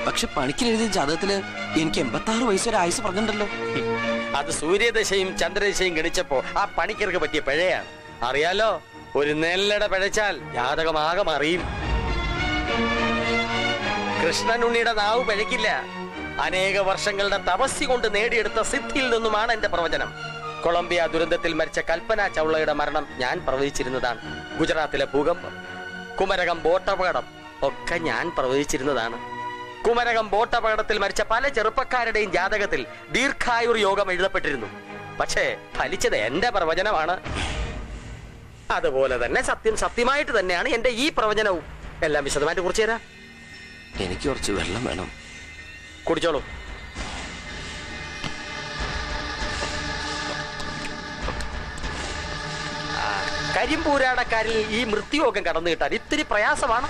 പക്ഷെ പണിക്കർ എഴുതിയ ജാതകത്തില് എനിക്ക് 86 വയസ്സൊരു ആയുസ് പറഞ്ഞിട്ടുണ്ടല്ലോ. അത് സൂര്യദശയും ചന്ദ്രദശയും ഗണിച്ചപ്പോ ആ പണിക്കർക്ക് പറ്റിയ പിഴയാണ്. അറിയാലോ, ഒരു നെല്ലട പിഴച്ചാൽ ജാതകമാകെ അറിയും. കൃഷ്ണനുണ്ണിയുടെ നാവ് പിഴക്കില്ല. അനേക വർഷങ്ങളുടെ തപസ്സി കൊണ്ട് നേടിയെടുത്ത സിദ്ധിയിൽ നിന്നുമാണ് എന്റെ പ്രവചനം. കൊളംബിയ ദുരന്തത്തിൽ മരിച്ച കൽപ്പന ചൗളയുടെ മരണം ഞാൻ പ്രവചിച്ചിരുന്നതാണ്. ഗുജറാത്തിലെ ഭൂകമ്പം, കുമരകം ബോട്ടപകടം ഒക്കെ ഞാൻ പ്രവചിച്ചിരുന്നതാണ്. കുമരകം ബോട്ടപകടത്തിൽ മരിച്ച പല ചെറുപ്പക്കാരുടെയും ജാതകത്തിൽ ദീർഘായുർ യോഗം എഴുതപ്പെട്ടിരുന്നു. പക്ഷേ ഫലിച്ചത് എന്റെ പ്രവചനമാണ്. അതുപോലെ തന്നെ സത്യം സത്യമായിട്ട് തന്നെയാണ് എന്റെ ഈ പ്രവചനവും. എല്ലാം വിശദമായിട്ട് കുറിച്ച് തരാം. എനിക്ക് കുറച്ച് വെള്ളം വേണം. കുടിച്ചോളൂ. കരിമ്പൂരാടക്കാരിൽ ഈ മൃത്യുയോഗം കടന്നു കിട്ടാൻ ഇത്തിരി പ്രയാസമാണ്.